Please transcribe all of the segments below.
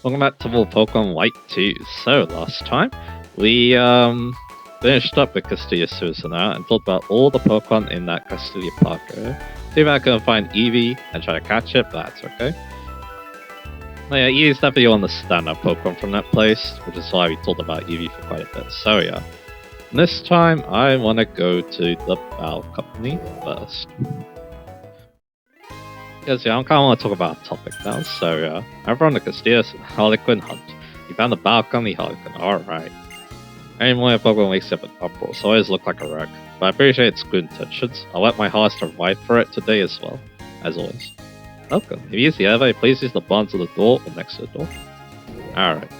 Welcome back to more Pokemon White 2. So, last time, we finished up with Castelia Suicuna and talked about all the Pokemon in that Castelia Park area. See if I can find Eevee and try to catch it, but that's okay. Now, yeah, Eevee's definitely one of the standout Pokemon from that place, which is why we talked about Eevee for quite a bit. So, yeah. This time, I want to go to the Bow Company first. Because yeah, I kind of want to talk about a topic now. So yeah, over on the Castelia Harlequin hunt, you found the Bow Company Harlequin. Alright. Any more Pokemon wakes up an uproar, so I always look like a wreck. But I appreciate its good intentions. I'll let my heart survive for it today as well. As always. Welcome. If you use the elevator, please use the button to the door or next to the door. Alright.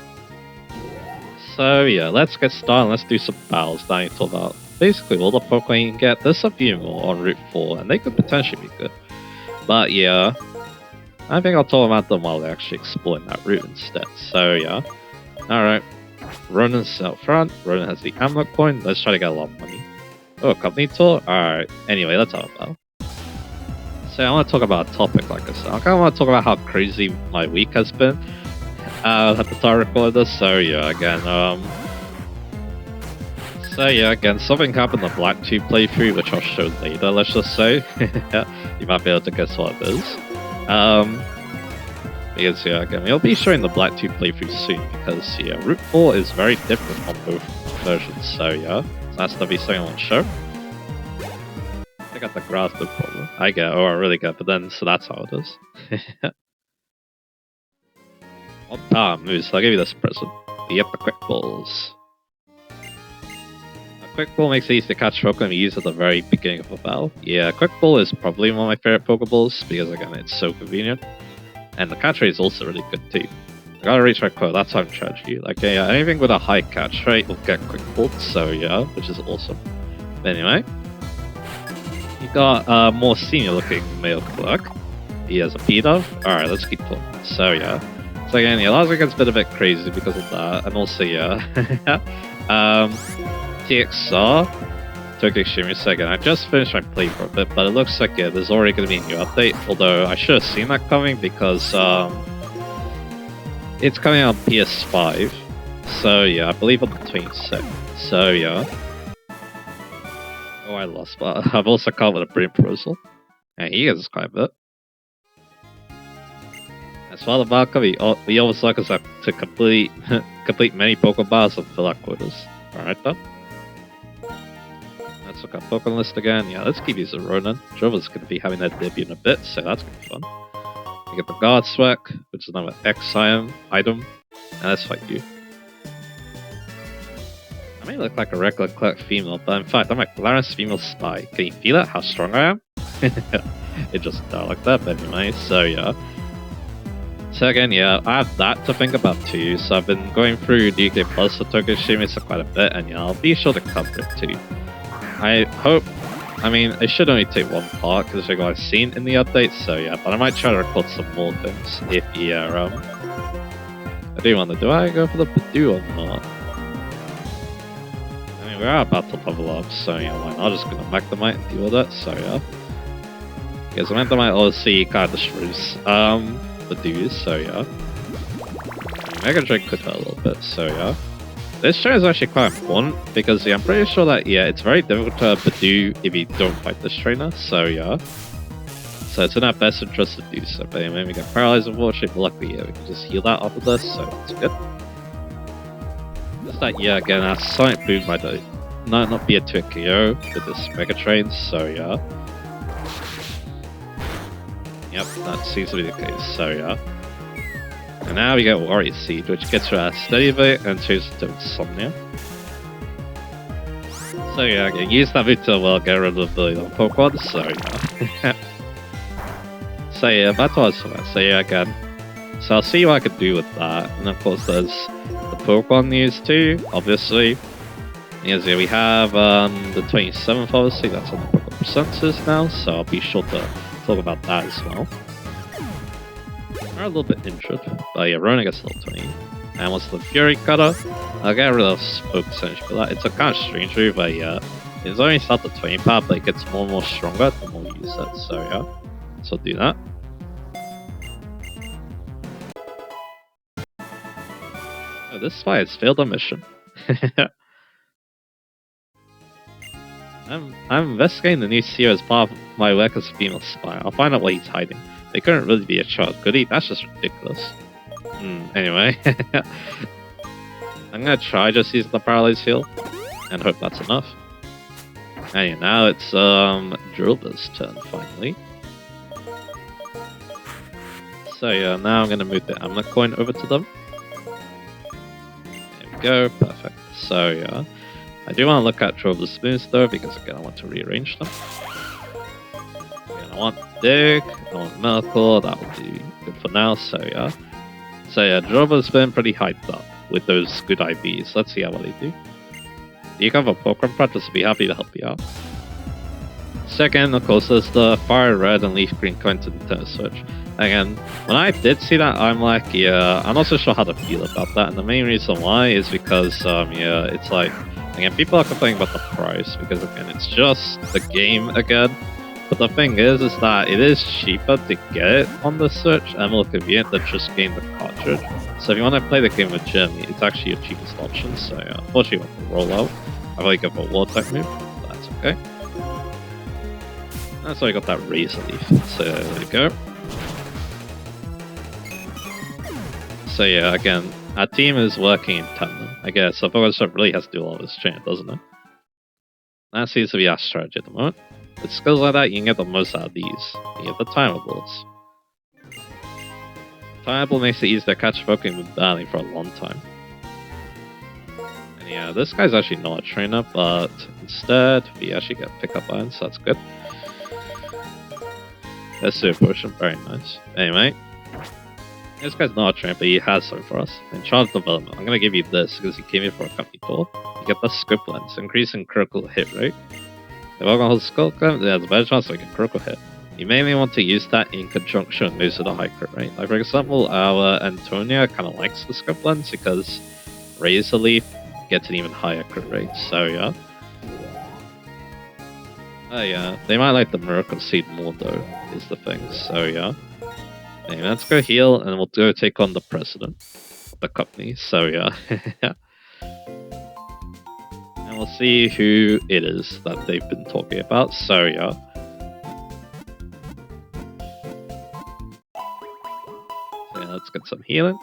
So yeah, let's get started. Let's do some battles that I need to talk about. Basically, all the Pokemon you can get. There's a few more on Route 4, and they could potentially be good. But yeah, I think I'll talk about them while they're actually exploring that route instead. So yeah, alright. Ronan's out front. Ronan has the amulet coin. Let's try to get a lot of money. Oh, a company tour? Alright. Anyway, let's talk about. So I want to talk about a topic like this. I kind of want to talk about how crazy my week has been at the time I recorded this. So yeah, again, something happened in the Black 2 playthrough, which I'll show later, let's just say. You might be able to guess what it is. Because, yeah, again, we'll be showing the Black 2 playthrough soon, because, yeah, Route 4 is very different on both versions, so, yeah. So that's to be something I want to show. I got the grass, no problem. I get it, I really get it, but then, so that's how it is. What power moves? So I'll give you this present. Yep, the quick balls. Quick Ball makes it easy to catch Pokemon you use at the very beginning of a battle. Yeah, Quick Ball is probably one of my favorite Pokeballs because again it's so convenient. And the catch rate is also really good too. I gotta reach my quote, that's how I'm charging you. Like yeah, anything with a high catch rate will get Quick Ball, so yeah, which is awesome. But anyway, you got a more senior looking male clerk. He has a P-Dove. Alright, let's keep talking. So yeah. So again, yeah, last week gets a bit crazy because of that, and also yeah. TXR Tokyo Extreme second. I just finished my playthrough of it, but it looks like yeah, there's already going to be a new update. Although I should have seen that coming because it's coming out on PS5. So yeah, I believe on the 22nd. So yeah. Oh, I lost, but I've also come with a brain proposal. And he gets quite a bit. As for the Valka, we always like us to complete many Pokeballs and fill our quotas. Alright then. Let's look at Pokemon list again. Yeah, let's keep using Ronan. Jova's going to be having that debut in a bit, so that's going to be fun. We get the Guard Swag, which is another X item, and let's fight you. I may look like a regular clerk female, but in fact, I'm a Clarence female spy. Can you feel it? How strong I am? It just not like that, but anyway, so yeah. So again, yeah, I have that to think about too, so I've been going through DK Plus for Tokyo Shimizu quite a bit, and yeah, I'll be sure to cover it too. I hope, it should only take one part, because I I've seen in the update, so yeah, but I might try to record some more things, if yeah, I do wonder, do I go for the Pidoo or not? We are about to level up, so yeah, why not? I'm just gonna Magnemite and deal with it, so yeah. Because Magnemite obviously kind of destroys, Pidoos, so yeah. Mega Drake could hurt a little bit, so yeah. This trainer is actually quite important because yeah, I'm pretty sure that yeah, it's very difficult to Pidoo if you don't fight this trainer, so yeah. So it's in our best interest to do so. But anyway, we get paralyzed unfortunately, but luckily yeah, we can just heal that off of this, so that's good. Just that yeah, again, our Sonic Boom might not be a 2 KO with this Mega Train, so yeah. Yep, that seems to be the case, so yeah. And now we get Warrior Seed, which gets rid of Steady Bit and changes to Insomnia. So yeah, I can use that bit to get rid of the Pokemon, so yeah. So yeah, that's what I was about. So yeah, again. So I'll see what I can do with that. And of course there's the Pokemon news too, obviously. Yes, yeah, we have the 27th obviously, that's on the Pokemon Presenters now, so I'll be sure to talk about that as well. Are a little bit injured, but yeah, Ronan gets level 20. And what's the Fury Cutter? I'll get rid of Spoke essentially for that. It's a kind of strange move, but yeah, it's only start the 20 power, but it gets more and more stronger the more you use it, so yeah. So do that. Oh, this is why it's failed a mission. I'm investigating the new CEO as part of my work as a female spy. I'll find out what he's hiding. They couldn't really be a child, could he? That's just ridiculous. Anyway. I'm gonna try just using the paralyzed heal and hope that's enough. And yeah, now it's Druva's turn finally. So yeah, now I'm gonna move the Amna coin over to them. There we go, perfect. So yeah. I do want to look at Druva's spoons though, because again I want to rearrange them. Again, I want Dig, I want Miracle, that will be good for now, so yeah. So yeah, Druva's been pretty hyped up with those good IVs. Let's see how well they do. You have a Pokemon practice to be happy to help you out. Second, of course, there's the Fire Red and Leaf Green coin to the Nintendo Switch. Again, when I did see that, I'm like, yeah, I'm not so sure how to feel about that. And the main reason why is because, yeah, it's like, again, people are complaining about the price because, again, it's just the game again. But the thing is that it is cheaper to get it on the Switch and more convenient than just getting the cartridge. So if you want to play the game with Jeremy, it's actually your cheapest option. So yeah, unfortunately, with the rollout, I really go for a Water type move. But that's okay. That's why I got that Razor Leaf. So there we go. So yeah, again, our team is working in tandem. I guess so Pokemon really has to do all of this training, doesn't it? That seems to be our strategy at the moment. With skills like that, you can get the most out of these. You get the Timables. Timable makes it easy to catch Pokemon with battling for a long time. And yeah, this guy's actually not a trainer, but instead, we actually get pickup lines, so that's good. Let's do a potion, very nice. Anyway, this guy's not a trainer, but he has something for us. In Child Development, I'm going to give you this because he came here for a company tour. You get the Scope Lens, increasing critical hit rate. If Pokemon holds Skull Clamp, there's a better chance to make a critical hit. You mainly want to use that in conjunction with moves with a high crit rate. Like for example, our Antonia kind of likes the Scope Lens because Razor Leaf gets an even higher crit rate, so yeah. Yeah, they might like the Miracle Seed more though, is the thing, so yeah. Anyway, let's go heal and we'll go take on the president of the company, so yeah. And we'll see who it is that they've been talking about, so yeah. So yeah, let's get some healing.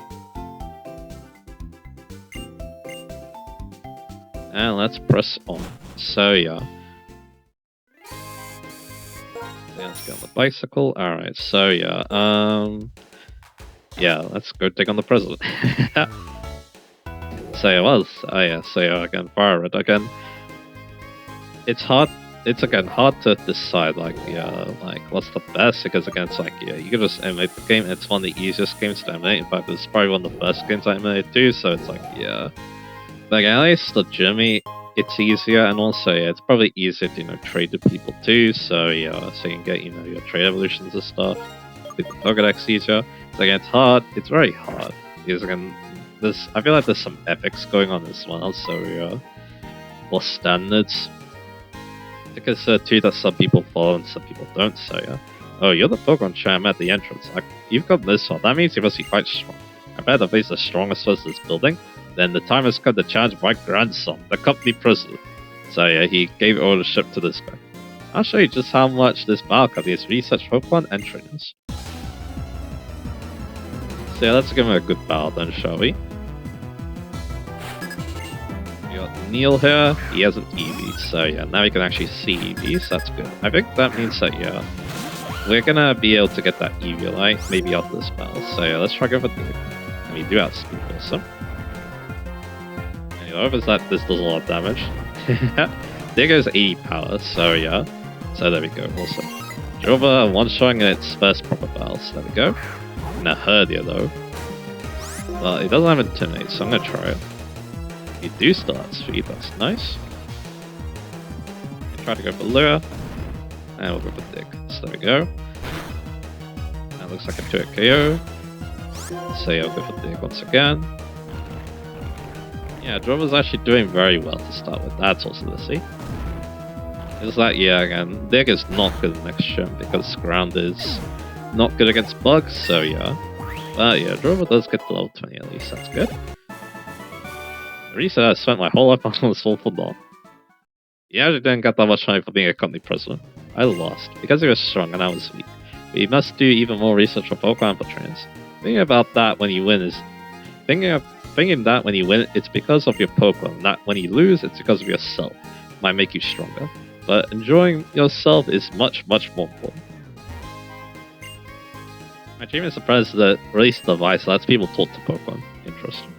And let's press on. So yeah. Let's get on the bicycle. Alright, so yeah. Yeah, let's go take on the president. So it was. Oh yeah, so yeah, again, Fire Red again. It's hard. It's again hard to decide like like what's the best because again it's like you can just emulate the game. It's one of the easiest games to emulate. In fact, it's probably one of the best games I emulate too. So it's like but again, at least the Jimmy, it's easier and also it's probably easier to trade with people too. So yeah, so you can get your trade evolutions and stuff. With the Pokédex easier. So again, it's hard. It's very hard because again. I feel like there's some epics going on as well, so yeah, or standards. Because too that some people follow and some people don't, so yeah. Oh, you're the Pokemon champ at the entrance. You've got this one. That means you must be quite strong. I bet if he's the strongest first in this building, then the time has come to challenge my grandson, the company president. So yeah, he gave ownership to this guy. I'll show you just how much this battle company has researched Pokemon and trainers. So yeah, let's give him a good battle then, shall we? We got Neil here, he has an Eevee, so yeah, now we can actually see Eevees, that's good. I think that means that, yeah, we're gonna be able to get that Eevee light, maybe after this battle. So yeah, let's try go for Dig. And we do outspeed awesome. And over that this does a lot of damage. Dig goes 80 power, so yeah. So there we go, awesome. Jova one-shotting in its first proper battle, so there we go. Herdia though. Well, it doesn't have Intimidate, so I'm gonna try it. You do still have speed, that's nice. Try to go for Lure. And we'll go for Dig. So there we go. That looks like a 2-hit KO. So yeah, I'll go for Dig once again. Yeah, Drover's actually doing very well to start with. That's also the see. It's like, yeah, again, Dig is not good next turn because ground is not good against bugs, so yeah. But yeah, Drover does get to level 20 at least, that's good. recently I spent my whole life on this awful dog. He actually didn't get that much money for being a company president. I lost, because he was strong and I was weak. But you must do even more research on Pokemon for trainers. Thinking about that when you win is... Thinking that when you win, it's because of your Pokemon, not when you lose, it's because of yourself. It might make you stronger. But enjoying yourself is much, much more important. My team is surprised that release the device that lets people talk to Pokemon. Interesting.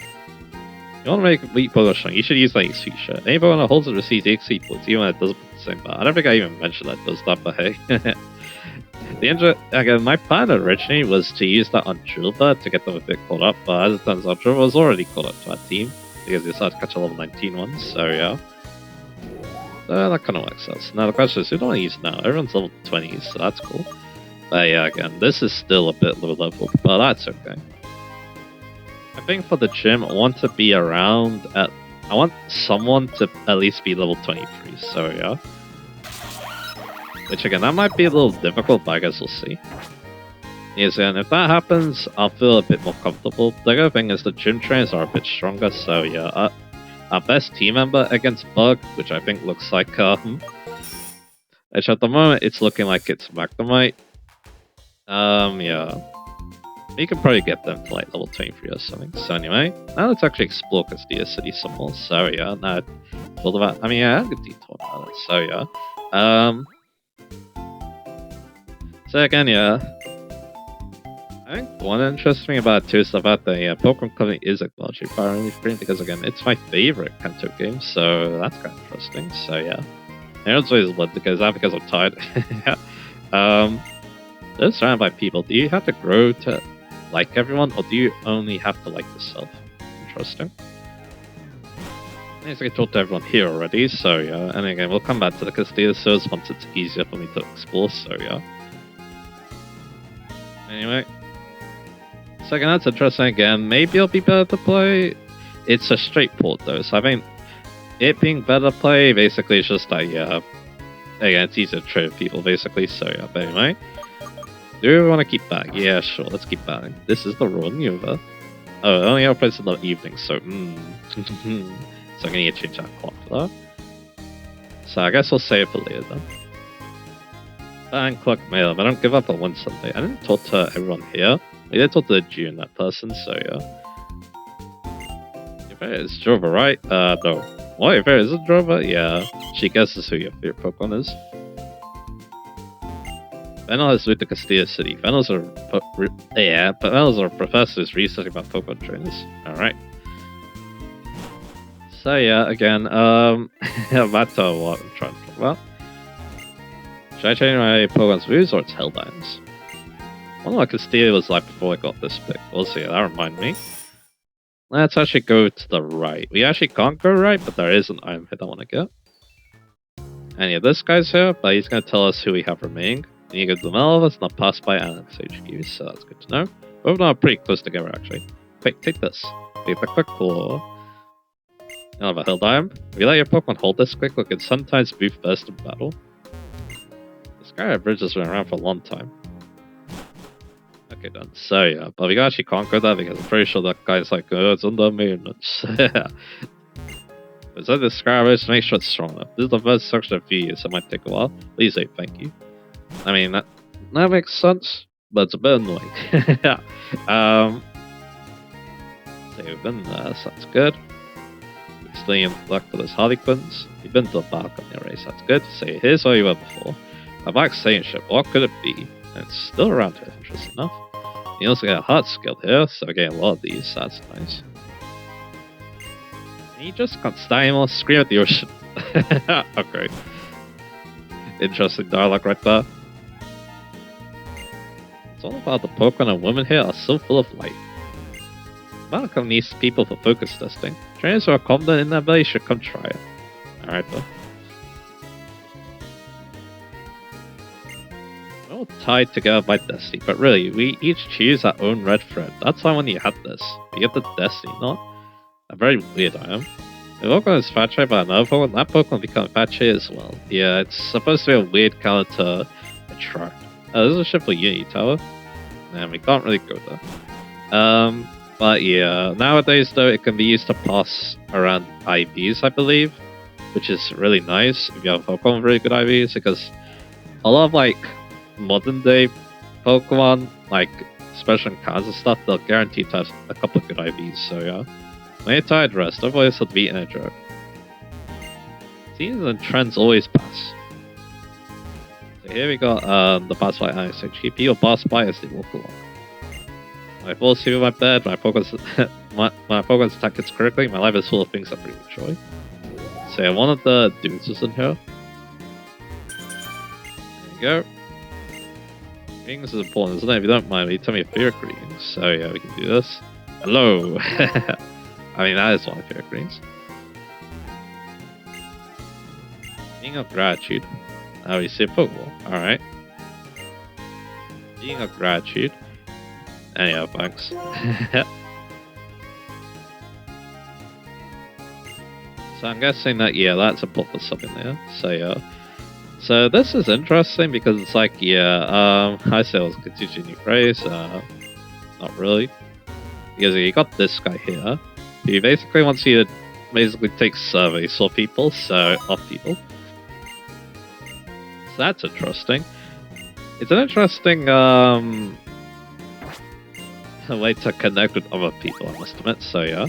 You want to make weak Pokemon strong, you should use the XP feature. Any Pokemon that holds it receives XP points, even when it doesn't put the same bar. I don't think I even mentioned that does that, but hey. Again, my plan originally was to use that on Drillbur to get them a bit caught up, but as it turns out, Drillbur was already caught up to our team because he decided to catch a level 19 one, so yeah. So that kind of works out. So now the question is, who do I want to use now? Everyone's level 20s, so that's cool. But yeah, again, this is still a bit low level, but that's okay. I think for the gym, I want to be around at... I want someone to at least be level 23, so yeah. Which again, that might be a little difficult, but I guess we'll see. Yes, and if that happens, I'll feel a bit more comfortable. The other thing is the gym trainers are a bit stronger, so yeah. Our best team member against Bug, which I think looks like, which at the moment, it's looking like it's Magnemite. Yeah. You can probably get them to like level 23 or something. So anyway, now let's actually explore Castelia City some more. So yeah, now all about... I mean, yeah, I have a good detour about it. So yeah. So again, yeah. I think one interesting thing about it too is about the Pokemon Company is acknowledged by Only Screen because again, it's my favorite Kanto game, so that's kind of interesting. So yeah. Everyone's always loved it because I'm tired. They're surrounded by people. Do you have to grow to like everyone, or do you only have to like yourself? Interesting. I think I talked to everyone here already, so yeah. And again, we'll come back to the Castelia servers once it's easier for me to explore, so yeah. Anyway. So again, that's interesting again. Maybe it'll be better to play. It's a straight port though, so I think it being better to play basically is just like, yeah. Again, it's easier to trade with people basically, so yeah. But anyway. Do we want to keep back? Yeah, sure, let's keep batting. This is the Royal Nuva. Oh, it only operates in the evening, so so I'm gonna need to change that clock for that. So I guess we'll save it for later then. Bang, clock mail. I don't give up on one Sunday. I didn't talk to everyone here. We did talk to the June, that person, so yeah. If it is Drova, right? No. What, if it isn't Drova? Yeah. She guesses who your favorite Pokemon is. Fennel has moved to Castelia City. Fennel's a professor who's researching about Pokemon trainers. Alright. So yeah, again, back to what I'm trying to talk about. Should I change my Pokemon's moves or its Helldines? I wonder what Castelia was like before I got this pick. We'll see, that reminded me. Let's actually go to the right. We actually can't go right, but there is an item hit I want to get. And yeah, this guy's here, but he's going to tell us who we have remaining. You go to the middle of us, not passed by Alex HQ, so that's good to know. Both of them are pretty close together, actually. Quick, take this. Quick claw. You'll have a Helldine. If you let your Pokemon hold this quick, it can sometimes boost burst in battle. This guy at Bridge has been around for a long time. Okay, done. So yeah, but we actually can't go there because I'm pretty sure that guy's like, oh, it's on the moon. But so this Scarabus, make sure it's strong enough. This is the first section of few years, so it might take a while. Please say thank you. I mean, that makes sense, but it's a bit annoying. So you've been there, so that's good. You're still in luck for those Harlequins. You've been to the balcony already, so that's good. So here's where you were before. A black sailing ship, what could it be? And it's still around here, interesting enough. You also get a heart skill here, so again, a lot of these, so that's nice. And you just can't stand anymore, scream at the ocean. Okay. Interesting dialogue right there. It's all about the Pokemon and women here are so full of life. Malcolm needs people for focus testing. Trainers who are confident in their ability should come try it. Alright though. We're all tied together by destiny, but really, we each choose our own red thread. That's why when you had this, you get the destiny, not a very weird item. If Pokemon is infatuated by another Pokemon, that Pokemon becomes infatuated as well. Yeah, it's supposed to be a weird color to attract. This is a ship for Unity Tower. And we can't really go there. But yeah, nowadays though, it can be used to pass around IVs, I believe, which is really nice if you have Pokemon with really good IVs, because a lot of like modern day Pokemon, like special encounters and stuff, they'll guarantee to have a couple of good IVs. So yeah, when you're tired, rest. Otherwise, it'll be in a joke. Seasons and trends always pass. So here we got the boss fight ice HKP or boss fight as they walk along. When I fall asleep in my bed, my Pokemon's attack hits correctly, my life is full of things I really enjoy. So yeah, one of the dudes is in here. There we go. Greetings is important, isn't it? If you don't mind me, tell me your favorite greetings. So yeah, we can do this. Hello! I mean, that is one of my favorite greetings. Being of gratitude. Now we see a Pokeball. Alright. Being of gratitude. And yeah, thanks. So I'm guessing that, yeah, that's a pop or something there. So yeah. So this is interesting because it's like, yeah, I say I was continuing new phrase. Not really. Because you got this guy here. He basically wants you to basically take surveys for people, of people. So that's interesting. It's an interesting way to connect with other people, I must admit, so yeah.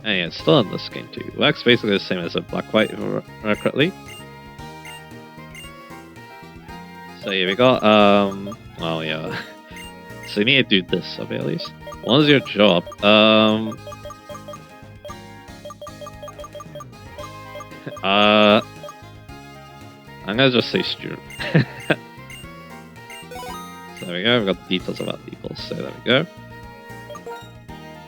And yeah, it's still in this game too. It works basically the same as a black-white, if I remember correctly. So yeah, we got, well yeah. So you need to do this, at least. What is your job? I'm gonna just say student. So there we go, we've got the details about people, so there we go.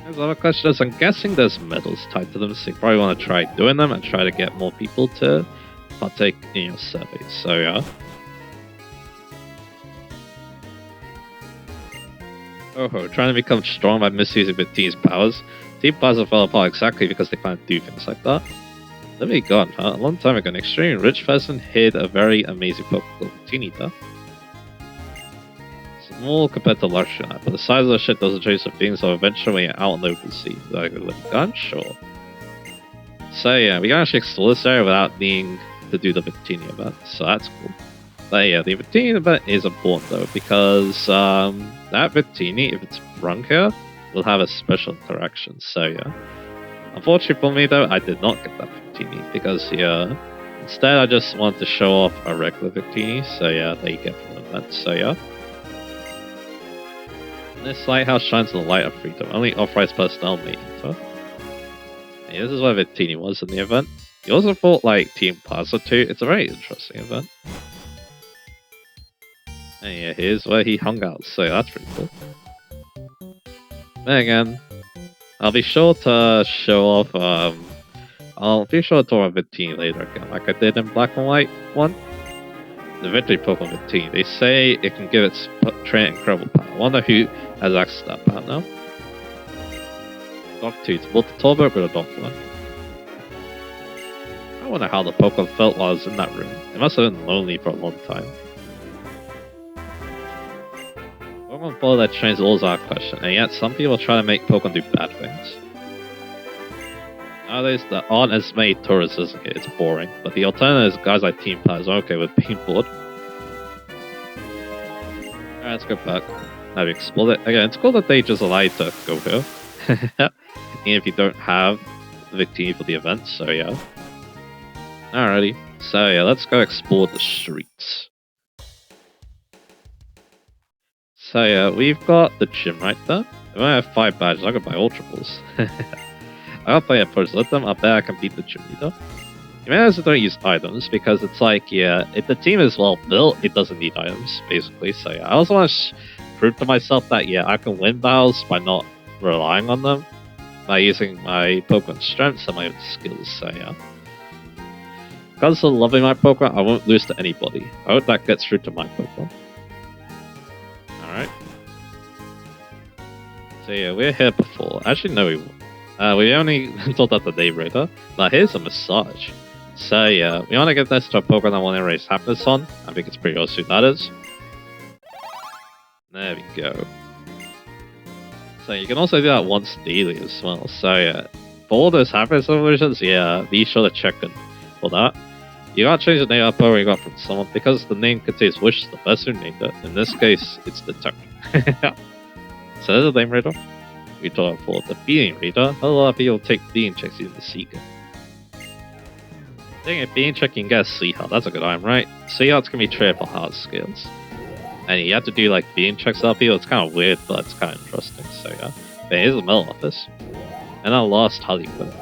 There's other questions. I'm guessing there's medals tied to them, so you probably want to try doing them and try to get more people to partake in your surveys, so yeah. Oh, trying to become strong by misusing the team's powers. Team powers are fell apart exactly because they can't do things like that. Let me go on, huh? A long time ago, an extremely rich person hid a very amazing Pokemon called Tinita. Small compared to luxury, but the size of the ship doesn't change the things, so eventually when you're out on the open sea. Like a little gun? Sure. So yeah, we can actually explore this area without needing to do the Victini event, so that's cool. But yeah, the Victini event is important though, because that Victini, if it's sprung here, will have a special interaction, so yeah. Unfortunately for me though, I did not get that Victini, because yeah, instead I just wanted to show off a regular Victini, so yeah, that you get from the event, so yeah. This lighthouse shines in the light of freedom. Only authorized personnel may enter. And this is where Victini was in the event. You also fought like Team Plaza too. It's a very interesting event. And yeah, here's where he hung out, so that's pretty cool. Then again, I'll be sure to show off, I'll be sure to talk about Victini later again, like I did in Black and White 1. The victory Pokemon Victini, they say it can give its trainer incredible power. I wonder who has access to that power now. Doc 2, it's both the tall bird with a Doc 1. I wonder how the Pokemon felt while I was in that room. It must have been lonely for a long time. Pokemon follow their trains always our question, and yet some people try to make Pokemon do bad things. Nowadays, there aren't as many tourists as here, it's boring, but the alternative is guys like Team Players are okay with being bored. Alright, let's go back. Now we explored it. Again, it's cool that they just allow you to go here. Even if you don't have the Victini for the event, so yeah. Alrighty, so yeah, let's go explore the streets. So yeah, we've got the gym right there. If I have 5 badges, I can buy Ultra Balls. I'll play a first with them, I bet I can beat the gym leader. You may also don't use items, because it's like, yeah, if the team is well built, it doesn't need items, basically. So yeah, I also want to prove to myself that, yeah, I can win battles by not relying on them, by using my Pokemon strengths and my own skills, so yeah. Because of loving my Pokemon, I won't lose to anybody. I hope that gets through to my Pokemon. Alright. So yeah, we're here before. Actually, no, we only told out the day raider. Now here's a massage. So yeah, we want to get this to a Pokemon I want to raise happiness on. I think it's pretty obvious who that is. There we go. So you can also do that once daily as well. So yeah, for all those happiness evolutions, yeah, be sure to check in for that. You gotta change the name up you got from someone because the name contains wishes the person who named it. In this case, it's the Tuck. So there's a name reader. We talk for the being reader. A lot of people take being checks using the seeker. I think a being check you can get a sweetheart. That's a good item, right? Sweethearts can be traded for heart skills. And you have to do like being checks up people. It's kind of weird, but it's kind of interesting. So yeah. But here's the mail office. And our last Hollywood.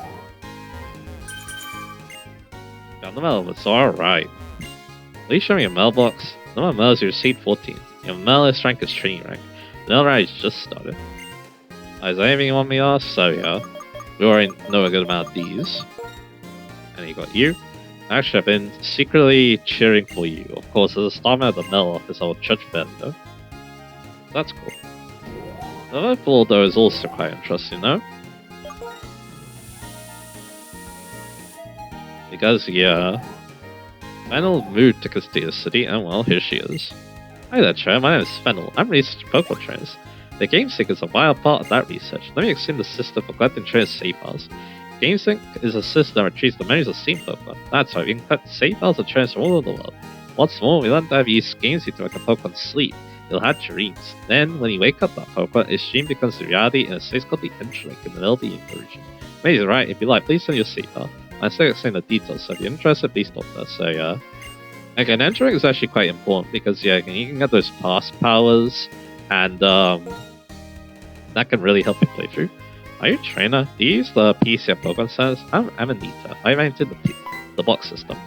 Found the mail office, alright. Please show me your mailbox. Number of mails you received 14. Your mail list rank is training rank. The mail rank just started. Is there anything you want me to ask? So yeah. We already know a good amount of these. And you got you. Actually, I've been secretly cheering for you. Of course, as a starman at the mail office, I will judge better though. That's cool. The other floor though is also quite interesting though. Because yeah, Fennel moved to Castelia City, and well, here she is. Hi there, Chair. My name is Fennel. I'm researching Pokemon trainers. The GameSync is a vital part of that research. Let me explain the system for collecting trainers' save files. GameSync is a system that retrieves the menus of Steam Pokemon. That's why we can collect save files of trainers from all over the world. What's more, we learned that if you use GameSync to make a Pokemon sleep, you'll have dreams. Then, when you wake up that Pokemon, its dream becomes the reality in a space called the Interlink in the middle of the version. Amazing, right? If you like, please send your save file. I'm still explain the details, so if you're interested, please stop there. So yeah. Again, entering is actually quite important because yeah, you can get those pass powers, and that can really help you play through. Are you a trainer? Do you use the PC at Pokemon Centers? I'm Anita. I invented the box system.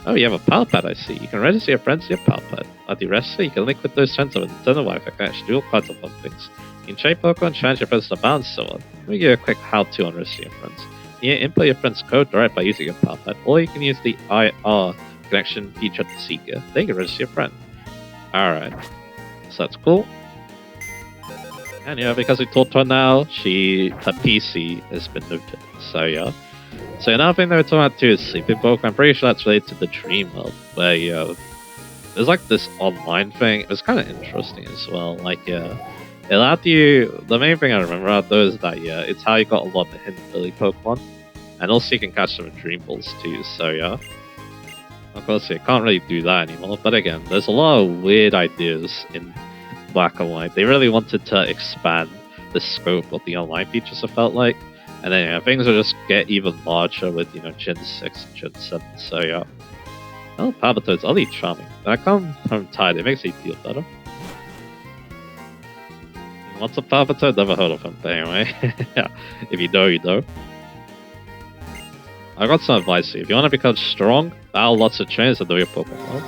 Oh, you have a power pad, I see. You can register your friends to your power pad. At the register, you can link with those friends of Nintendo Wi-Fi connection, do all kinds of fun things. You can trade Pokemon, challenge your friends to balance, so on. Let me give you a quick how-to on registering your friends. You can input your friend's code direct by using your power pad, or you can use the IR connection feature to Seeker. Then you can register your friend. Alright. So that's cool. And yeah, because we talked to her now, her PC has been noted. So yeah. So another thing that we're talking about too is sleeping Pokemon. I'm pretty sure that's related to the Dream World, where there's like this online thing. It was kind of interesting as well. Like it allowed you. The main thing I remember about those is that it's how you got a lot of the hidden Lily Pokemon, and also you can catch them in Dream Balls too. So yeah. Of course, you can't really do that anymore. But again, there's a lot of weird ideas in Black and White. They really wanted to expand the scope of the online features, I felt like. And then things will just get even larger with, Gen 6 and Gen 7. So yeah. Oh, Palpitoad's oddly charming. When I come home tired, it makes me feel better. What's a Palpitoad? Never heard of him, but anyway. Yeah. If you know, you know. I got some advice for you. If you want to become strong, battle lots of trainers and know your Pokemon well.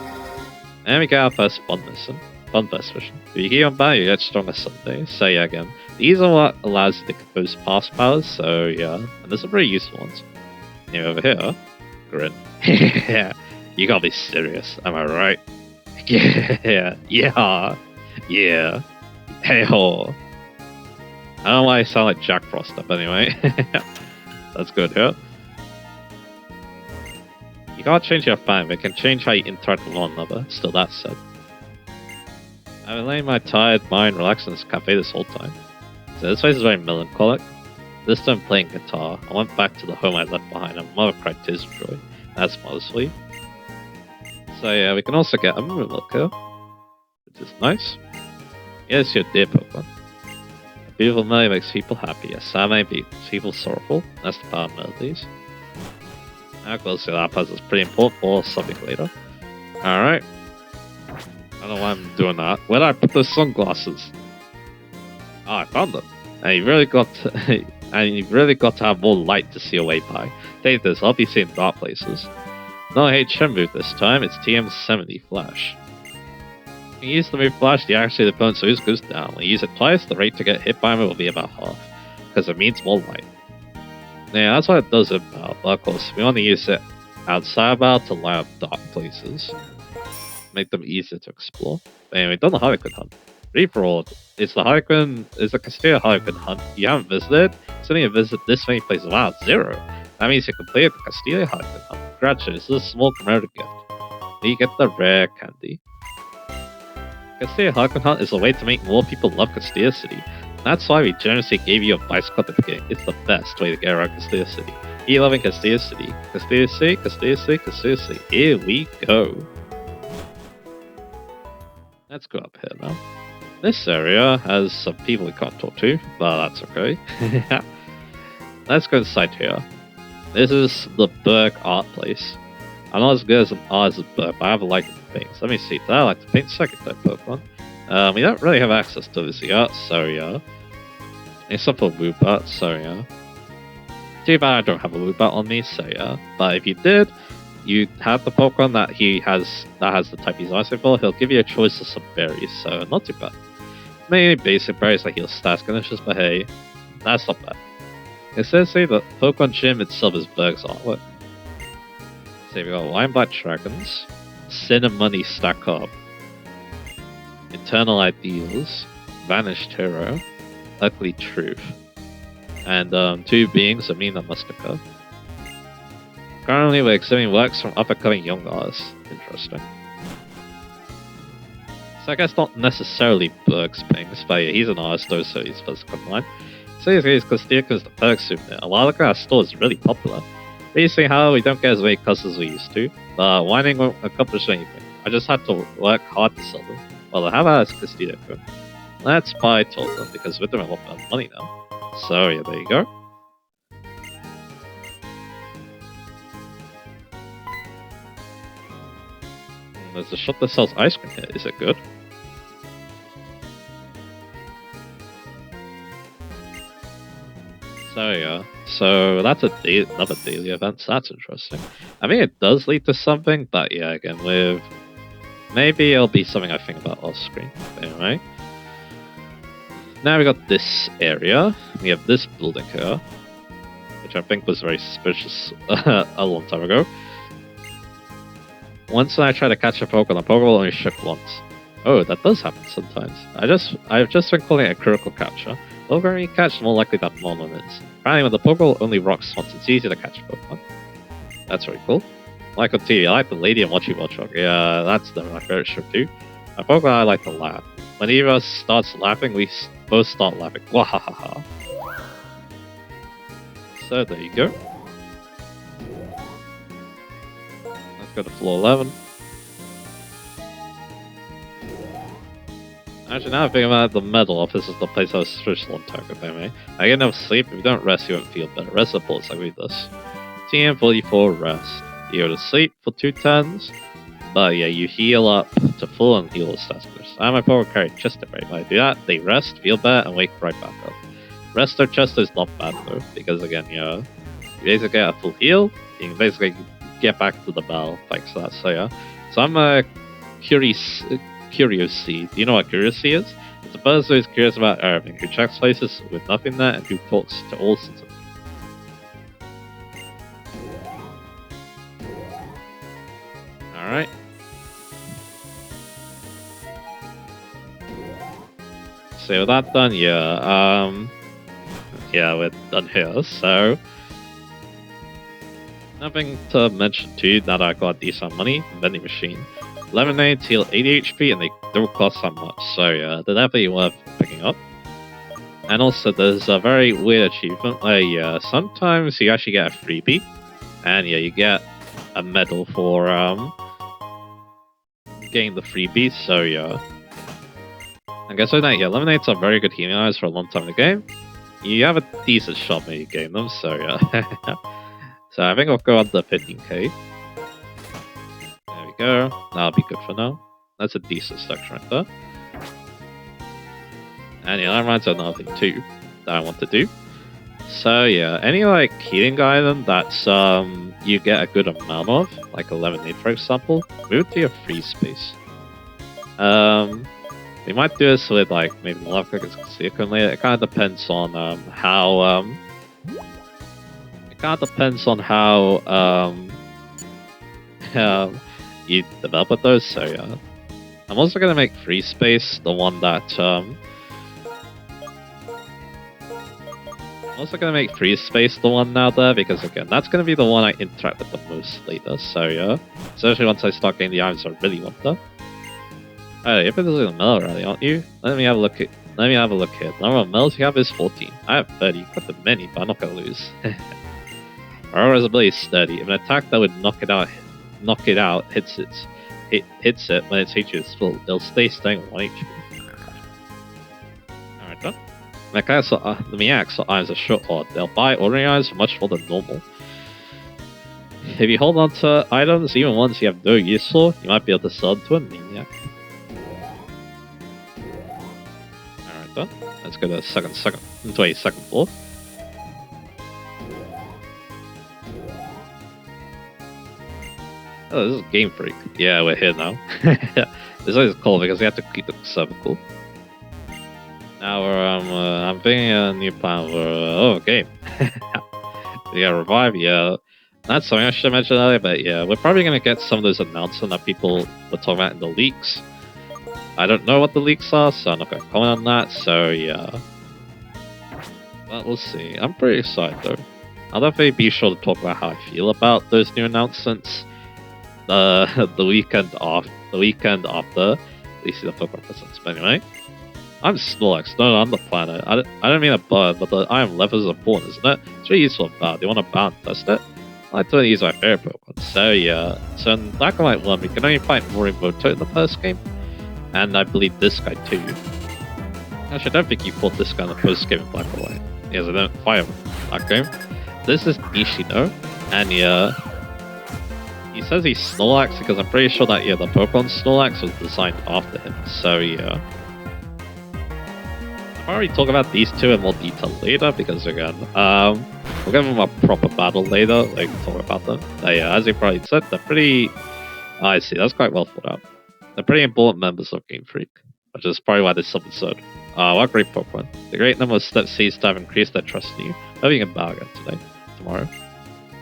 And we get our first fun mission. Fun-Fest mission. If you keep on battle, you get stronger someday. So yeah, again, these are what allows you to compose past powers, so yeah, and these are pretty useful ones. And over here, grin. Yeah, you gotta be serious, am I right? Yeah, yeah. Hey ho. I don't know why I sound like Jack Frost, but anyway. That's good, yeah. You can't change your fan, but it can change how you interact with one another, still that said. I've been laying my tired mind relaxing in this cafe this whole time. So this place is very melancholic. This time playing guitar, I went back to the home I left behind and mother cried tears of joy. That's modestly. So yeah, we can also get a Moonlook here, which is nice. Here's your dear Pokemon. A beautiful melody makes people happy, a sad melody makes people sorrowful. That's the power of melodies. Of course, that puzzle is pretty important for something later. Alright. I don't know why I'm doing that. Where did I put those sunglasses? Oh, I found them. And you really got to have more light to see your way by. Take this, I'll be seeing dark places. No HM move this time, it's TM70 Flash. When you use the move Flash, the accuracy of the opponent's moves goes down. When you use it twice, the rate to get hit by it will be about half, because it means more light. Yeah, that's what it does in battle, but of course, we want to use it outside battle to light up dark places. Make them easier to explore. But anyway, done the Harlequin Hunt. Free-for-all. It's the Castelia Harlequin Hunt you haven't visited. So you visit this many places. Wow, 0. That means you completed the Castelia Harlequin Hunt. Congratulations, this is a small commemorative gift. You get the rare candy. Castelia Harlequin Hunt is a way to make more people love Castelia City. That's why we generously gave you a bicycle at the beginning. It's the best way to get around Castelia City. You loving Castelia City. Castelia City, Castelia City, Castelia City. Here we go. Let's go up here now. This area has some people we can't talk to, but that's okay. Let's go inside here. This is the Berg art place. I'm not as good as an artist as Berg, but I have a like to paint. So let me see. Do I like to paint second type Pokemon? We don't really have access to this yet, so yeah. Except for Woobat, so yeah. Too bad I don't have a Woobat on me, so yeah. But if you did, you have the Pokemon that has the type he's asking for, he'll give you a choice of some berries, so not too bad. Mainly basic berries like heal stats conditions, but hey, that's not bad. It says say the Pokemon Gym itself is Berg's artwork. So we got Lion Black Dragons, Sin and Money Stack Up, Eternal Ideals, Vanished Hero, Ugly Truth, and two beings, Amina Mustica. Currently, we're exhibiting works from up-and-coming young artists. Interesting. So I guess not necessarily Berg's things, but yeah, he's an artist though, so he's supposed to come line. So he's Castelia because the Berg souvenir. A lot of our store is really popular. Basically, how we don't get as many customers as we used to, but whining won't accomplish anything. I just had to work hard to sell them. Well, how about Castelia? Let's buy total because we're doing a lot of money now. So yeah, there you go. There's a shop that sells ice cream here. Is it good? So yeah, so that's another daily event. So that's interesting. I mean, it does lead to something, but yeah, again, with maybe it'll be something I think about off screen. Anyway, now we got this area. We have this building here, which I think was very suspicious a long time ago. Once I try to catch a Pokemon, the Pokemon only shook once. Oh, that does happen sometimes. I've just been calling it a critical capture. The Pokemon you catch, the more likely that Monon is. Apparently, when the Pokeball only rocks once, it's easy to catch a Pokemon. That's very cool. Like on TV, I like the Lady and Watchy Watchdog. Yeah, that's my favorite show too. My Pokemon, I like to laugh. When either of us starts laughing, we both start laughing. Wahahaha. So there you go. Let's go to floor 11. Actually, now I think about it, the medal office is the place I was switched a long time ago, anyway. I get enough sleep. If you don't rest, you won't feel better. Rest the pulse, like read this. TM44 rest. You go to sleep for 2 turns, but yeah, you heal up to full and heal the stats. And my Pokemon carry chest right. When I do that, they rest, feel better, and wake right back up. Rest or chest is not bad though, because again, you basically get a full heal, you can basically get back to the battle thanks to that, so yeah. So I'm a Curiosity. Do you know what Curiosity is? It's a person who is curious about everything, who checks places with nothing there, and who talks to all sorts of people. Alright. So with that done, yeah, we're done here, so nothing to mention too, that I got decent money, vending machine. Lemonade heal 80 HP and they don't cost that much, so yeah, they're definitely worth picking up. And also there's a very weird achievement where sometimes you actually get a freebie, and yeah, you get a medal for getting the freebie, so yeah. I guess with that, yeah, Lemonades are very good healing items for a long time in the game. You have a decent shot when you gain them, so yeah. So I think I'll go under 15k. Go. That'll be good for now. That's a decent section right there. And yeah, that reminds me of another thing too that I want to do. So yeah, any like healing item that's you get a good amount of, like a lemonade for example, move to your free space. We might do this with like maybe love cookers later. It kind of depends on how you develop with those, so yeah. I'm also gonna make free space the one that now there, because again, that's gonna be the one I interact with the most later, so yeah. Especially once I start getting the items I really want though. Alright, you're in the middle already, aren't you? Let me have a look at let me have a look here. The number of medals you have is 14. I have 30. Quite the many, but I'm not gonna lose. Aurora's ability is sturdy. If an attack that would knock it out hits it when its HP is full, it'll stay staying on 1 HP. Alright, done. The Miaks or items are short hard. They'll buy ordinary items for much more than normal. If you hold on to items, even ones you have no use for, you might be able to sell them to a maniac. Alright done. Let's go to the second floor. Oh, this is Game Freak. Yeah, we're here now. This is cool because we have to keep the server cool. Now I'm thinking a new plan for game. Yeah, revive. Yeah, that's something I should have mentioned earlier. But yeah, we're probably gonna get some of those announcements that people were talking about in the leaks. I don't know what the leaks are, so I'm not gonna comment on that. So yeah, but we'll see. I'm pretty excited though. I'll definitely be sure to talk about how I feel about those new announcements. The weekend after we see the Pokemon presents. But anyway, I'm Snorlax. No, I'm the planet. I don't mean a bird, but the iron level is important, isn't it? It's really useful for battle. Do you want to battle and test it? I like to use my favorite Pokemon. So yeah, so in Black and White 1, we can only fight Morimoto in the first game, and I believe this guy too. Actually, I don't think you fought this guy in the first game in Black and White. Yes, I don't fight him in that game. This is Nishino, and yeah. He says he's Snorlax because I'm pretty sure that, yeah, the Pokemon Snorlax was designed after him, so yeah. I'll already talk about these two in more detail later because, again, we'll give them a proper battle later, like, talk about them. But yeah, as you probably said, they're pretty... I see, that's quite well thought out. They're pretty important members of Game Freak, which is probably why this episode. What great Pokemon. The great number of steps seems to have increased their trust in you. Maybe you can battle again tomorrow.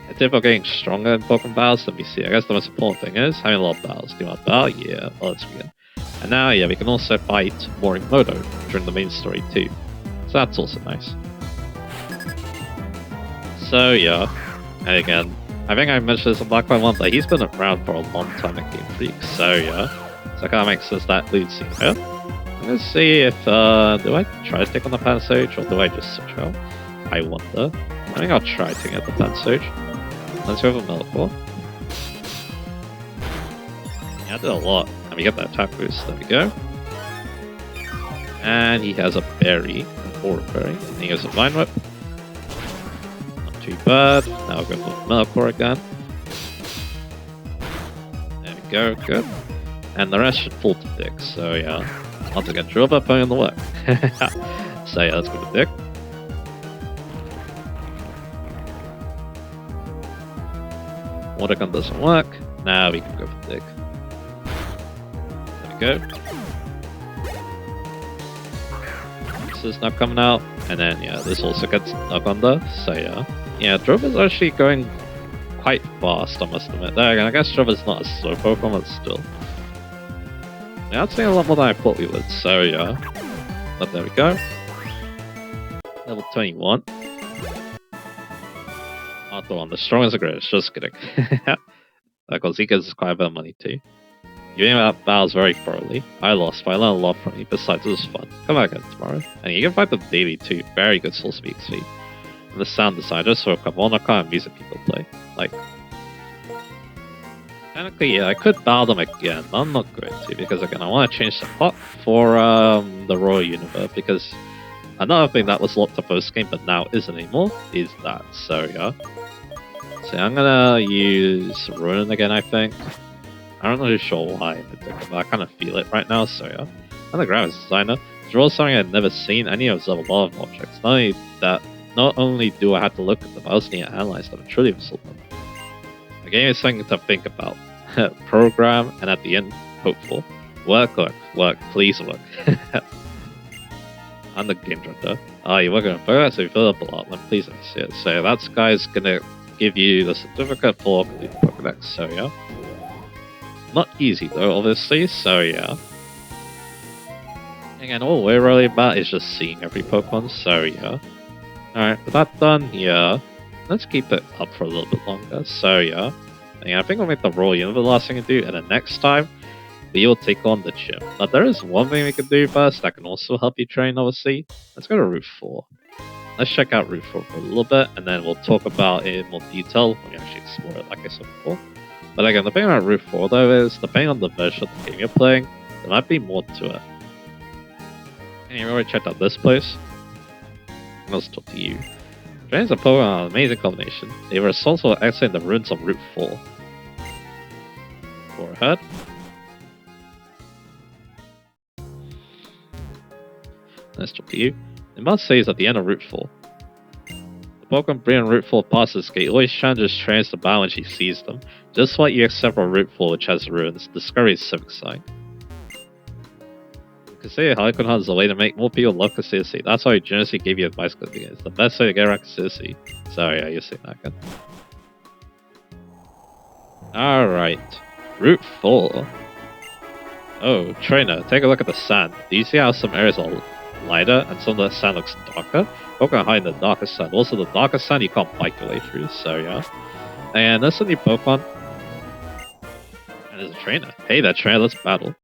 The tip of getting stronger in Pokemon battles, let me see. I guess the most important thing is having a lot of battles. Do you want to battle? Yeah, well, let's begin. And now, yeah, we can also fight Morimoto during the main story too. So that's also nice. So yeah, and again, I think I mentioned this in Black White 1, but he's been around for a long time at Game Freak. So yeah, so it kind of makes sense that leads him here. Let's see if, do I try to take on the Pansage or do I just switch out? I wonder. I think I'll try to get the Pansage. Let's go for Melkor. Yeah, I did a lot. And we get that attack boost. There we go. And he has a berry, an aura berry. And he has a Vine Whip. Not too bad. Now we'll go for Melkor again. There we go, good. And the rest should fall to Dick, so yeah. Once again, Drill by putting in the work. So yeah, let's go to Dick. Water gun doesn't work. Now we can go for Dick. There we go. This is not coming out. And then yeah, this also gets stuck under. So yeah. Yeah, Drover's actually going quite fast, I must admit. There again, I guess Drover's not a slow Pokemon, but still. Yeah, I'd say a lot more than I thought we would, so yeah. But there we go. Level 21. Arthur on the strongest and greatest, just kidding. Because he gives us quite a bit of money too. You aim out battles very thoroughly. I lost, but I learned a lot from you. Besides, it was fun. Come back again tomorrow. And you can fight the daily too. Very good source of XP. And the sound design, just for a couple of kind of music people play. Like, technically, yeah, I could battle them again, but I'm not going to, because again, I want to change the plot for the Royal Universe, because another thing that was locked up first game, but now isn't anymore, is that, so yeah. So I'm gonna use Ruin again, I think. I'm not really sure why, but I kind of feel it right now, so yeah. I'm the graphics designer. Draw something I'd never seen, and he observed a lot of objects. Not only do I have to look at them, I also need to analyze them and truly absorb them. The game is something to think about. Program, and at the end, hope for. Work, please work. I'm the game director. You're working on progress, so you fill up a lot, then please see it. So that guy's gonna give you the certificate for completing Pokédex, so yeah. Not easy though, obviously, so yeah. Again, all we're really about is just seeing every Pokemon, so yeah. Alright, with that done, yeah. Let's keep it up for a little bit longer, so yeah. And I think I'll make the Royal Universe the last thing to do, and then next time, we will take on the gym. But there is one thing we can do first that can also help you train, obviously. Let's go to Route 4. Let's check out Route 4 for a little bit, and then we'll talk about it in more detail when we actually explore it, like I said before. But again, the thing about Route 4, though, is depending on the version of the game you're playing, there might be more to it. And you already checked out this place. Let's talk to you. Trains and Pokemon are an amazing combination. They were responsible for exiting the ruins of Route 4. Go ahead. Let's talk to you. It must say it's at the end of Route 4. The Pokemon bringing Route 4 past this gate always challenges trains to battle when she sees them. Just what you accept from Route 4, which has ruins. Discovery civic sign. Castelia Harlequin Hunt is a way to make more people love Castelia. That's why we generously gave you advice because it's the best way to get around Castelia. Sorry, yeah, you're saying that again. Alright. Route 4. Oh, trainer, take a look at the sand. Do you see how some areas are lighter and some of the sand looks darker? Pokemon hide in the darkest sand. Also, the darkest sand you can't bike your way through, so yeah. And there's a new Pokemon. And there's a trainer. Hey there, trainer, let's battle.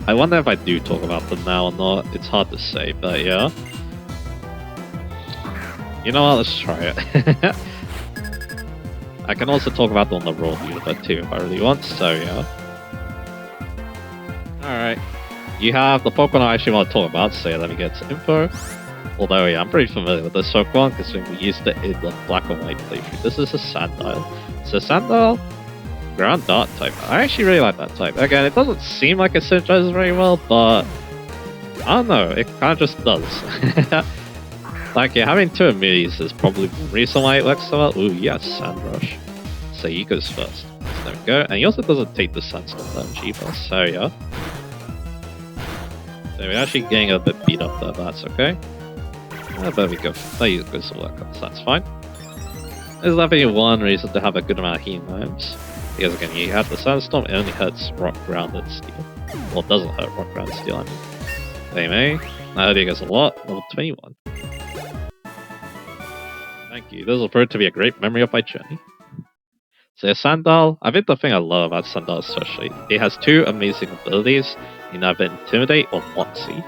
I wonder if I do talk about them now or not. It's hard to say, but yeah. You know what? Let's try it. I can also talk about them on the Raw Universe too if I really want, so yeah. Alright. You have the Pokemon I actually want to talk about, so yeah, let me get some info. Although, yeah, I'm pretty familiar with this Pokemon because we used it in the Black and White playthrough. This is a Sandile. So Sandile, Ground Dart type. I actually really like that type. Again, it doesn't seem like it synergizes very well, but I don't know, it kind of just does. Like, yeah, having two immunities is probably the reason why it works so well. Ooh, yes, Sand Rush. So he goes first. So there we go. And he also doesn't take the Sandstorm damage either, so yeah. So we're actually getting a bit beat up there, but that's okay. There we go. There goes the work, so that's fine. There's definitely one reason to have a good amount of healing items. Because again, you have the Sandstorm, it only hurts Rock, Ground, and Steel. Well, it doesn't hurt Rock, Ground, and Steel, I mean. Anyway, that hurting us a lot. Level 21. Thank you. This will prove to be a great memory of my journey. So Sandile, I think the thing I love about Sandile especially, it has two amazing abilities in either Intimidate or Moxie.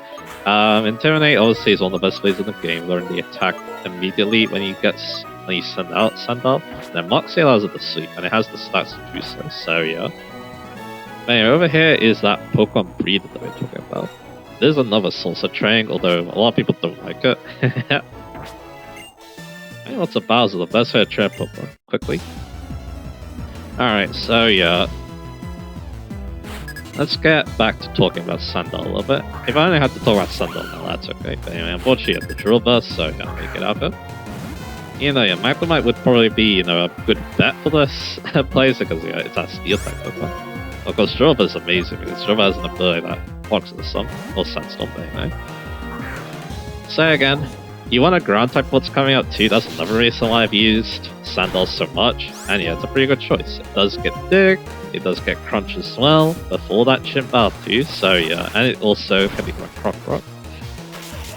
Intimidate obviously is one of the best ways in the game, learn the attack immediately when you send out Sandile. Then Moxie allows it to sleep, and it has the stats to do so, so yeah. But anyway, over here is that Pokemon breeder that we're talking about. There's another source of training, although a lot of people don't like it. I think lots of battles are the best way to train Pokemon quickly. Alright, so yeah. Let's get back to talking about Sandile a little bit. If I only had to talk about Sandile now, that's okay. But anyway, unfortunately, I have the Drill Burst, so I can't make it out of it. You know, yeah, Magnemite would probably be, you know, a good bet for this place because, yeah, it's a Steel type Pokemon. Of course, Drill Burst is amazing because Drill Burst has an ability that blocks the Sun, or Sandstorm, anyway. So again, you want a ground type what's coming out too, that's another reason why I've used Sandile so much, and yeah, it's a pretty good choice. It does get Dig, it does get Crunch as well, before that Chimp out too, so yeah, and it also can be like Croc Rock.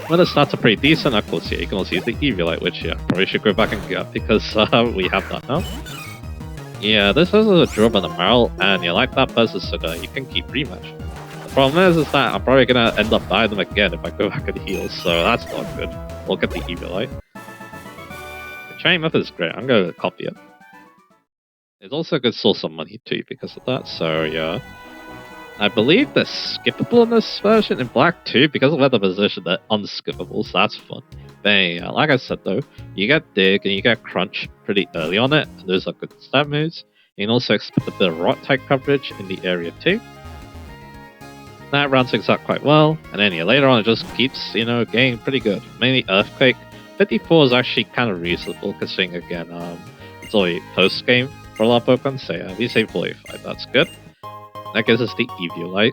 When the stats are pretty decent, of course, yeah, you can also use the Eviolite, which yeah, probably should go back and get because we have that now. Yeah, this is a drop on the barrel, and yeah, like that person said, you can keep rematch. The problem is that I'm probably gonna end up buying them again if I go back and heal, so that's not good. We'll get the Eviolite. The training method is great, I'm gonna copy it. It's also a good source of money too because of that, so yeah. I believe they're skippable in this version, in Black too, because of where the position they're unskippable, so that's fun. But yeah, like I said though, you get Dig and you get Crunch pretty early on it, and those are good stat moves. You can also expect a bit of Rock type coverage in the area too. That rounds things out quite well, and then yeah, later on it just keeps, you know, getting pretty good. Mainly Earthquake. 54 is actually kind of reasonable, considering again, it's only post-game for a lot of Pokemon, so yeah, we say 45, that's good. That gives us the Eviolite.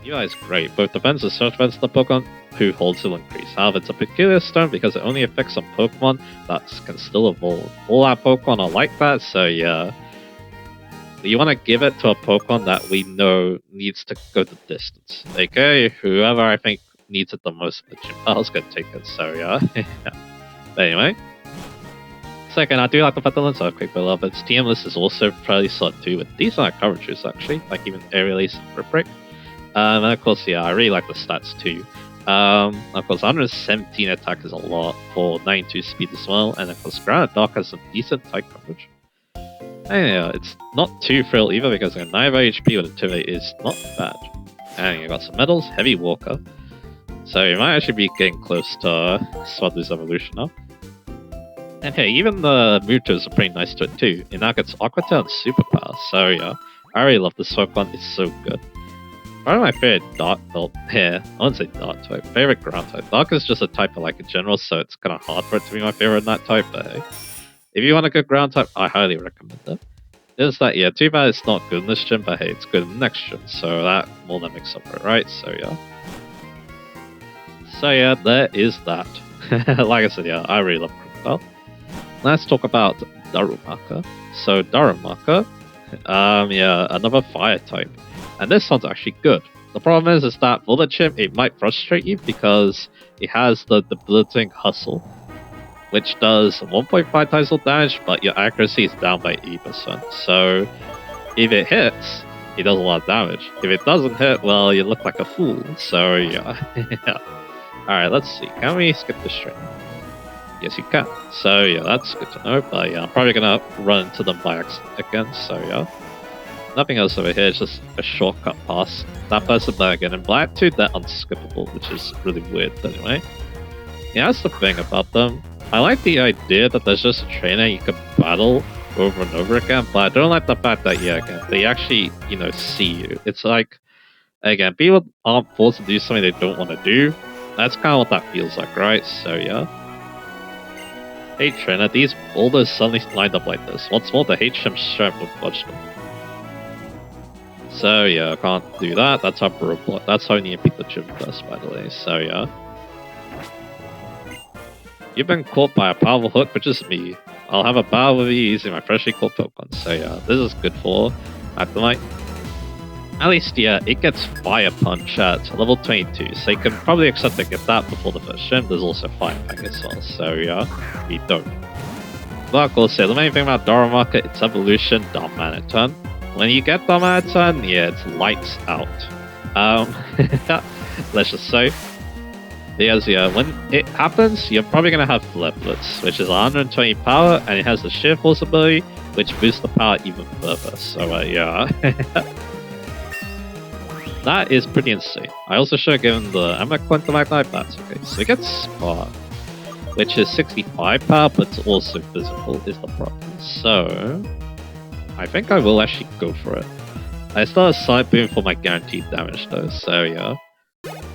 Eviolite is great, both defense and search defense of the Pokemon who holds will increase. However, it's a peculiar stone because it only affects some Pokemon that can still evolve. All our Pokemon are like that, so yeah. You want to give it to a Pokemon that we know needs to go the distance. Okay, whoever I think needs it the most in the gym battle's gonna take it, so yeah. But anyway. second, I do like the fact that Lens Earthquake, but I love its TM list is also fairly solid too, with decent coverages actually, like even Aerial Ace and Rip Break. And of course, yeah, I really like the stats too. Of course, 117 attack is a lot for 92 speed as well, and of course, Grounded Dark has some decent type coverage. And yeah, it's not too frill either because a 9 HP with Intimidate is not bad. And you got some medals, Heavy Walker. So you might actually be getting close to Swadloo's evolution now. And hey, even the Mutos are pretty nice to it too. It now gets Aqua Tail and Superpower. So yeah, I really love this Pokemon, it's so good. Probably my favorite Dark, well, yeah, I wouldn't say Dark type, favorite Ground type. Dark is just a type I like in general, so it's kind of hard for it to be my favorite in that type, but hey. If you want a good Ground type, I highly recommend it. It's that, yeah, too bad it's not good in this gym, but hey, it's good in the next gym, so that more than makes up for it, right? So yeah. So yeah, there is that. Like I said, yeah, I really love Crocodile. Let's talk about Darumaka. So Darumaka, yeah, another fire type. And this one's actually good. The problem is that for the gym, it might frustrate you because it has the debilitating hustle, which does 1.5 times more damage, but your accuracy is down by 80%. So if it hits, it does a lot of damage. If it doesn't hit, well, you look like a fool. So yeah. Yeah. Alright, let's see. Can we skip this training? Yes, you can. So yeah, that's good to know. But yeah, I'm probably gonna run into them by accident again. So yeah. Nothing else over here, it's just a shortcut pass. That person there again in Black 2, they're unskippable, which is really weird anyway. Yeah, that's the thing about them. I like the idea that there's just a trainer you can battle over and over again, but I don't like the fact that, yeah, again, they actually, you know, see you. It's like, again, people aren't forced to do something they don't want to do. That's kind of what that feels like, right? So, yeah. Hey, trainer, these boulders suddenly lined up like this. What's more, the HM strength would budge them. So, yeah, I can't do that. That's how Roblox. That's how you need to beat the gym first, by the way. So, yeah. You've been caught by a powerful hook, which is me. I'll have a battle with you using my freshly caught Pokemon. So yeah, this is good for Actimite. At least, yeah, it gets Fire Punch at level 22, so you can probably accept to get that before the first gym. There's also Fire Fang as well, so yeah, we don't. But of course, yeah, the main thing about Darumaka, its evolution, Darmanitan. When you get Darmanitan, yeah, it's lights out. Let's just say. Yes, yeah, when it happens, you're probably going to have Flare Blitz, which is 120 power, and it has the Sheer Force ability, which boosts the power even further. So, yeah. That is pretty insane. I also should have given the Amaquint the Magnite, that's okay. So it gets Spark, which is 65 power, but it's also physical, is the problem. So, I think I will actually go for it. I still have Side Boom for my guaranteed damage, though, so yeah.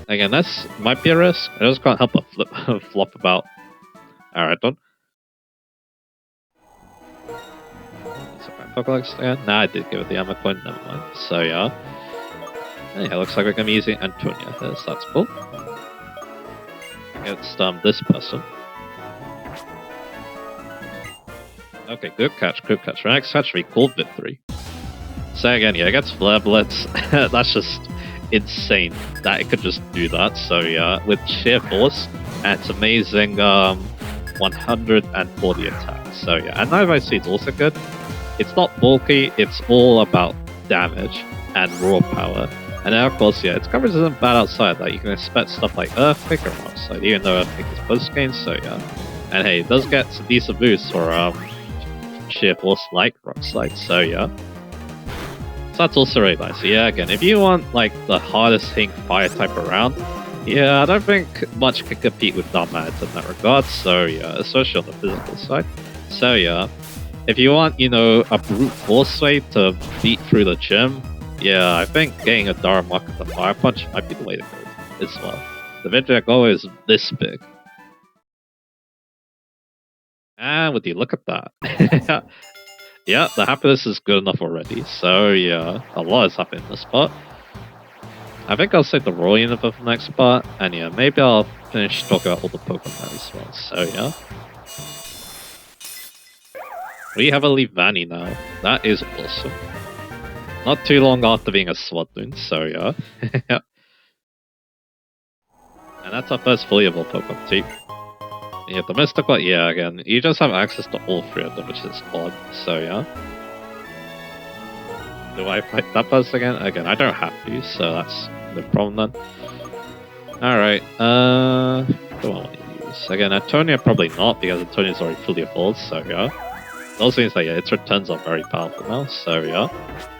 Again, this might be a risk. I just can't help but flop about. Alright, done. So my Pokedex again. Nah, I did give it the ammo coin, never mind. So yeah. And yeah, looks like we're gonna be using Antonia here, so that's cool. Let's this person. Okay, good catch, good catch. Next catch we called Victory. So again, yeah, it gets Flare Blitz. That's just insane that it could just do that. So yeah, with Sheer Force, and it's amazing 140 attack. So yeah, and Knife Ice is also good. It's not bulky, it's all about damage and raw power. And then of course, yeah, its coverage isn't bad outside. Like you can expect stuff like Earthquake or Rock Slide, even though Earthquake is post game. So yeah, and hey, it does get some decent boosts for Sheer Force like Rock Slide. So yeah. So that's also really nice. So yeah, again, if you want like the hardest hitting fire type around, yeah, I don't think much can compete with Darmanitan in that regard. So yeah, especially on the physical side. So yeah, if you want, you know, a brute force way to beat through the gym, yeah, I think getting a Darumaka with the Fire Punch might be the way to go as well. The Vidriago is this big. And would you look at that? Yeah, the happiness is good enough already. So yeah, a lot is happening in this spot. I think I'll save the Royal Unit for the next part, and yeah, maybe I'll finish talking about all the Pokemon as well. So yeah. We have a Leavanny now. That is awesome. Not too long after being a Swadloon, so yeah. And that's our first fully evolved Pokemon too. Yeah, the mystical, yeah, again, you just have access to all three of them, which is odd, so yeah. Do I fight that person again? Again, I don't have to, so that's no problem then. Alright, what do I want to use? Again, Antonia probably not, because Antonia's already fully evolved, so yeah. Also means that, yeah, its returns are very powerful now, so yeah.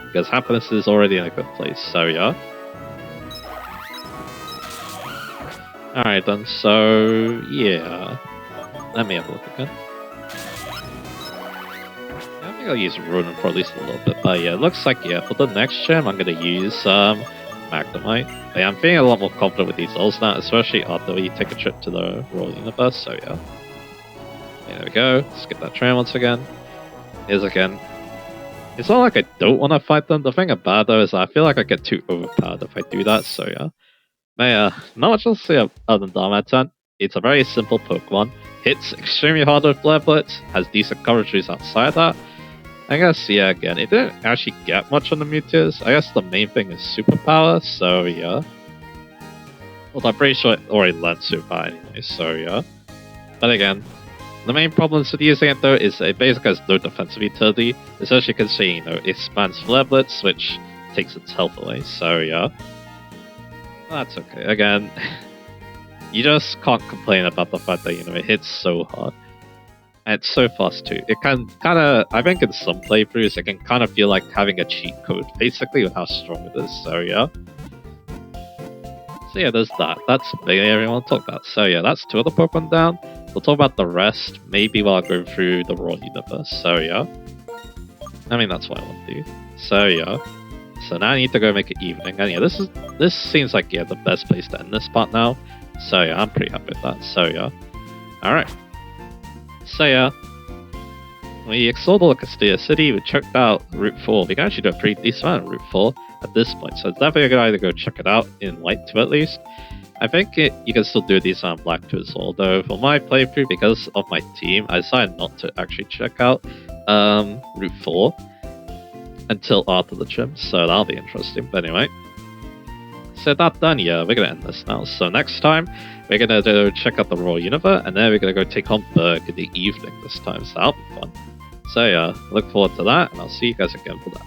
Because happiness is already in a good place, so yeah. Alright then, so yeah. Let me have a look again. Yeah, I think I'll use Ronin for at least a little bit, but yeah, it looks like, yeah, for the next gem I'm gonna use Magnemite. But yeah, I'm feeling a lot more confident with these ults now, especially after we take a trip to the Royal Universe, so yeah. There we go, skip that train once again. Here's again. It's not like I don't want to fight them, the thing about though is I feel like I get too overpowered if I do that, so yeah. But yeah, not much else to say other than Darmanitan. It's a very simple Pokemon. Hits extremely hard with Flare Blitz, has decent coverages outside that. I guess, yeah, again, it didn't actually get much on the Mewtwo's. I guess the main thing is Superpower, so yeah. Well, I'm pretty sure it already learned Superpower anyway, so yeah. But again, the main problems with using it though is it basically has no defensive utility, especially considering, you know, it spans Flare Blitz, which takes its health away, so yeah. That's okay. Again, you just can't complain about the fact that, you know, it hits so hard. And it's so fast too. It can kind of, I think in some playthroughs, it can kind of feel like having a cheat code, basically, with how strong it is, so yeah. So yeah, there's that. That's the big area I want to talk about. So yeah, that's 2 other Pokemon down. We'll talk about the rest, maybe while I go through the Raw Universe, so yeah. I mean, that's what I want to do. So yeah. So now I need to go make it evening, and yeah, this seems like, yeah, the best place to end this part now. So yeah, I'm pretty happy with that, so yeah. Alright. So yeah, we explored all of Castelia City, we checked out Route 4. We can actually do a pretty decent amount of Route 4 at this point, so it's definitely a good idea to go check it out in White 2 at least. I think you can still do these on Black 2 as well, though for my playthrough, because of my team, I decided not to actually check out Route 4 until after the gym, so that'll be interesting. But anyway, so that done, yeah, we're gonna end this now. So next time, we're gonna go check out the Royal Universe, and then we're gonna go take on Berg in the evening this time, so that'll be fun. So yeah, look forward to that, and I'll see you guys again for that.